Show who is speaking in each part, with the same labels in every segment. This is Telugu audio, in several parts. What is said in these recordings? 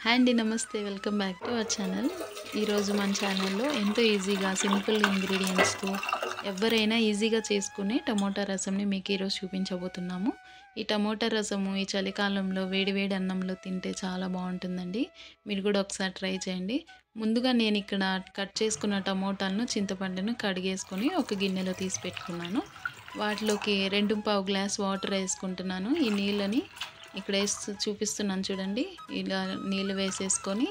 Speaker 1: హాయ్ అండి, నమస్తే. Welcome back to our channel. ఈరోజు మన ఛానల్లో ఎంతో ఈజీగా సింపుల్ ఇంగ్రీడియంట్స్తో ఎవరైనా ఈజీగా చేసుకునే టమోటా రసంని మీకు ఈరోజు చూపించబోతున్నాము. ఈ టమోటా రసము ఈ చలికాలంలో వేడి వేడి అన్నంలో తింటే చాలా బాగుంటుందండి. మీరు కూడా ఒకసారి ట్రై చేయండి. ముందుగా నేను ఇక్కడ కట్ చేసుకున్న టమోటాలను చింతపండును కడిగేసుకొని ఒక గిన్నెలో తీసి పెట్టుకున్నాను. వాటిలోకి 2 గ్లాస్ వాటర్ వేసుకుంటున్నాను. ఈ నీళ్ళని ఇక్కడ చూపిస్తున్నాను చూడండి. ఇలా నీళ్ళు వేసేసుకొని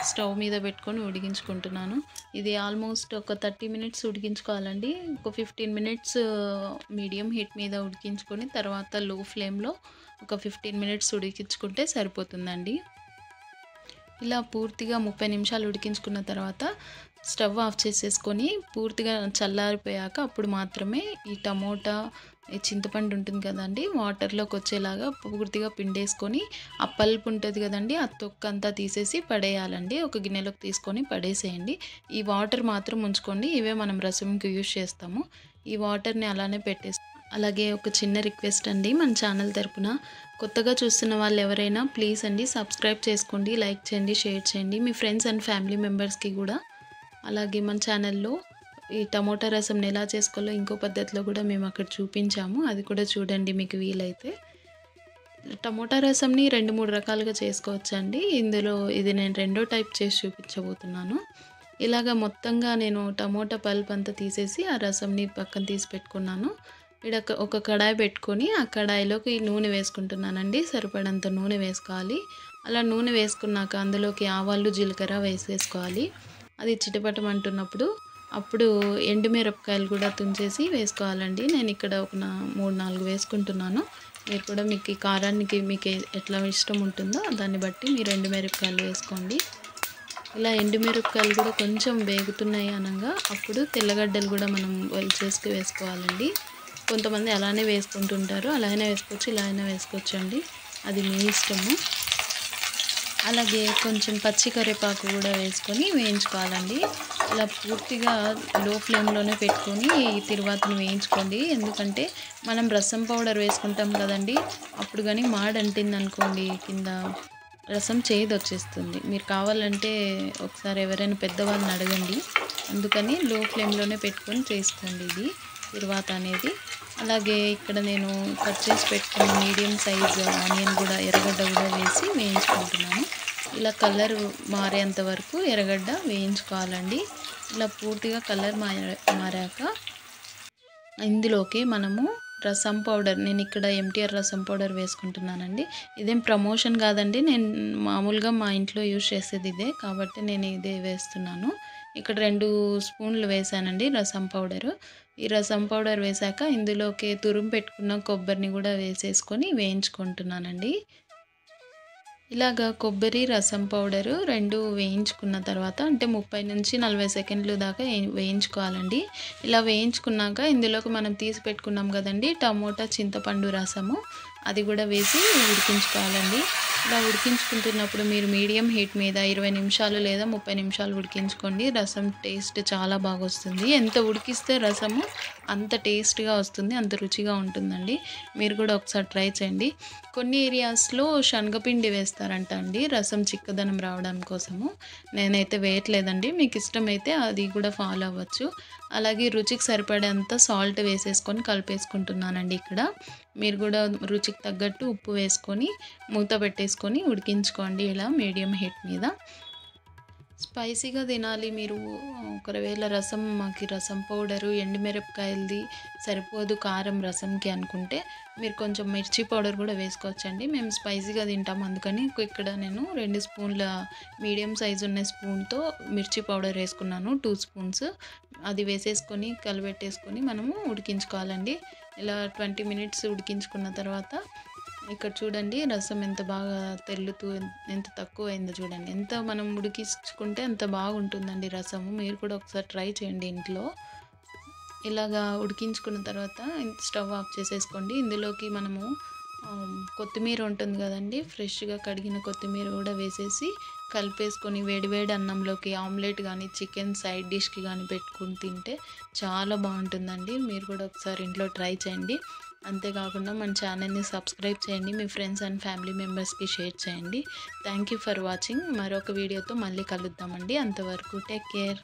Speaker 1: స్టవ్ మీద పెట్టుకొని ఉడికించుకుంటున్నాను. ఇది ఆల్మోస్ట్ ఒక 30 మినిట్స్ ఉడికించుకోవాలండి. ఒక 15 మినిట్స్ మీడియం హీట్ మీద ఉడికించుకొని తర్వాత లో ఫ్లేమ్లో ఒక 15 మినిట్స్ ఉడికించుకుంటే సరిపోతుందండి. ఇలా పూర్తిగా 30 నిమిషాలు ఉడికించుకున్న తర్వాత స్టవ్ ఆఫ్ చేసేసుకొని పూర్తిగా చల్లారిపోయాక అప్పుడు మాత్రమే ఈ టమోటా చింతపండు ఉంటుంది కదండి, వాటర్లోకి వచ్చేలాగా పూర్తిగా పిండేసుకొని ఆ పల్ప్ ఉంటుంది కదండి, ఆ తొక్కంతా తీసేసి పడేయాలండి. ఒక గిన్నెలోకి తీసుకొని పడేసేయండి. ఈ వాటర్ మాత్రం ఉంచుకోండి, ఇవే మనం రసంకి యూజ్ చేస్తాము. ఈ వాటర్ని అలానే పెట్టేసి అలాగే ఒక చిన్న రిక్వెస్ట్ అండి, మన ఛానల్ తరపున కొత్తగా చూస్తున్న వాళ్ళు ఎవరైనా ప్లీజ్ అండి సబ్స్క్రైబ్ చేసుకోండి, లైక్ చేయండి, షేర్ చేయండి మీ ఫ్రెండ్స్ అండ్ ఫ్యామిలీ మెంబర్స్కి కూడా. అలాగే మన ఛానల్లో ఈ టమోటా రసంని ఎలా చేసుకోవాలో ఇంకో పద్ధతిలో కూడా మేము అక్కడ చూపించాము, అది కూడా చూడండి మీకు వీలైతే. టమోటా రసంని 2-3 రకాలుగా చేసుకోవచ్చండి. ఇందులో ఇది నేను రెండో టైప్ చేసి చూపించబోతున్నాను. ఇలాగ మొత్తంగా నేను టమోటా పల్ప్ అంతా తీసేసి ఆ రసంని పక్కన తీసి పెట్టుకున్నాను. ఇక్కడ ఒక కడాయి పెట్టుకొని ఆ కడాయిలోకి నూనె వేసుకుంటున్నానండి. సరిపడంత నూనె వేసుకోవాలి. అలా నూనె వేసుకున్నాక అందులోకి ఆవాలు జీలకర్ర వేసేసుకోవాలి. అది చిటపటమంటున్నప్పుడు అప్పుడు ఎండుమిరపకాయలు కూడా తుంచేసి వేసుకోవాలండి. నేను ఇక్కడ ఒక 3-4 వేసుకుంటున్నాను. మీరు కూడా మీకు ఈ కారానికి మీకు ఎట్లా ఇష్టం ఉంటుందో దాన్ని బట్టి మీరు ఎండుమిరపకాయలు వేసుకోండి. ఇలా ఎండుమిరపకాయలు కూడా కొంచెం వేగుతున్నాయి అనగా అప్పుడు తెల్లగడ్డలు కూడా మనం ఒలిచేసి వేసుకోవాలండి. కొంతమంది అలానే వేసుకుంటుంటారు, అలానే వేసుకోవచ్చు, ఇలా అయినా వేసుకోవచ్చు అండి, అది మీ ఇష్టము. అలాగే కొంచెం పచ్చి కరివేపాకు కూడా వేసుకొని వేయించుకోవాలండి. ఇలా పూర్తిగా లో ఫ్లేమ్లోనే పెట్టుకొని ఈ తిరువాతను వేయించుకోండి. ఎందుకంటే మనం రసం పౌడర్ వేసుకుంటాం కదండి, అప్పుడు కానీ మాడంటింది అనుకోండి కింద రసం చేదు వచ్చేస్తుంది. మీరు కావాలంటే ఒకసారి ఎవరైనా పెద్దవాళ్ళని అడగండి. అందుకని లో ఫ్లేమ్లోనే పెట్టుకొని చేసుకోండి ఇది తిరువాత అనేది. అలాగే ఇక్కడ నేను కట్ చేసి పెట్టుకున్న మీడియం సైజ్ ఆనియన్ కూడా ఎర్రగడ్డ కూడా వేసి వేయించుకుంటున్నాను. ఇలా కలర్ మారేంత వరకు ఎర్రగడ్డ వేయించుకోవాలండి. ఇలా పూర్తిగా కలర్ మారాక ఇందులోకి మనము రసం పౌడర్, నేను ఇక్కడ ఎంటీఆర్ రసం పౌడర్ వేసుకుంటున్నానండి. ఇదేం ప్రమోషన్ కాదండి, నేను మామూలుగా మా ఇంట్లో యూజ్ చేసేది ఇదే కాబట్టి నేను ఇదే వేస్తున్నాను. ఇక్కడ 2 స్పూన్లు వేసానండి రసం పౌడరు. ఈ రసం పౌడర్ వేసాక ఇందులోకి తురుము పెట్టుకున్న కొబ్బరిని కూడా వేసేసుకొని వేయించుకుంటున్నానండి. ఇలాగా కొబ్బరి రసం పౌడరు 2 వేయించుకున్న తర్వాత అంటే 30-40 సెకండ్లు దాకా వేయించుకోవాలండి. ఇలా వేయించుకున్నాక ఇందులోకి మనం తీసి పెట్టుకున్నాం కదండి టమోటా చింతపండు రసము, అది కూడా వేసి ఉడికించుకోవాలండి. ఇలా ఉడికించుకుంటున్నప్పుడు మీరు మీడియం హీట్ మీద 20 నిమిషాలు లేదా 30 నిమిషాలు ఉడికించుకోండి. రసం టేస్ట్ చాలా బాగా వస్తుంది. ఎంత ఉడికిస్తే రసము అంత టేస్ట్గా వస్తుంది, అంత రుచిగా ఉంటుందండి. మీరు కూడా ఒకసారి ట్రై చేయండి. కొన్ని ఏరియాస్లో శనగపిండి వేస్తారంట అండి రసం చిక్కదనం రావడం కోసము. నేనైతే వేయట్లేదండి, మీకు ఇష్టమైతే అది కూడా ఫాలో అవ్వచ్చు. అలాగే రుచికి సరిపడేంత సాల్ట్ వేసేసుకొని కలిపేసుకుంటున్నానండి ఇక్కడ. మీరు కూడా రుచికి తగ్గట్టు ఉప్పు వేసుకొని మూత పెట్టేసుకొని ఉడికించుకోండి ఇలా మీడియం హీట్ మీద. స్పైసీగా తినాలి మీరు ఒకవేళ రసం మాకు రసం పౌడరు ఎండుమిరపకాయలది సరిపోదు కారం రసంకి అనుకుంటే మీరు కొంచెం మిర్చి పౌడర్ కూడా వేసుకోవచ్చండి. మేము స్పైసీగా తింటాం అందుకని ఇక్కడ నేను 2 స్పూన్ల మీడియం సైజు ఉన్న స్పూన్తో మిర్చి పౌడర్ వేసుకున్నాను, 2 స్పూన్స్. అది వేసేసుకొని కలిపెట్టేసుకొని మనము ఉడికించుకోవాలండి. ఇలా 20 మినిట్స్ ఉడికించుకున్న తర్వాత ఇక్కడ చూడండి రసం ఎంత బాగా తెల్లుతూ ఎంత తక్కువ అయిందో చూడండి. ఎంత మనం ఉడికించుకుంటే అంత బాగుంటుందండి రసము. మీరు కూడా ఒకసారి ట్రై చేయండి ఇంట్లో. ఇలాగా ఉడికించుకున్న తర్వాత స్టవ్ ఆఫ్ చేసేసుకోండి. ఇందులోకి మనము కొత్తిమీర ఉంటుంది కదండి, ఫ్రెష్గా కడిగిన కొత్తిమీర కూడా వేసేసి కలిపేసుకొని వేడివేడి అన్నంలోకి ఆమ్లెట్ కానీ చికెన్ సైడ్ డిష్కి కానీ పెట్టుకుని తింటే చాలా బాగుంటుందండి. మీరు కూడా ఒకసారి ఇంట్లో ట్రై చేయండి. అంతేకాకుండా మన ఛానల్ని సబ్స్క్రైబ్ చేయండి, మీ ఫ్రెండ్స్ అండ్ ఫ్యామిలీ మెంబర్స్కి షేర్ చేయండి. Thank you for watching. మరొక వీడియోతో మళ్ళీ కలుద్దామండి. అంతవరకు టేక్ కేర్.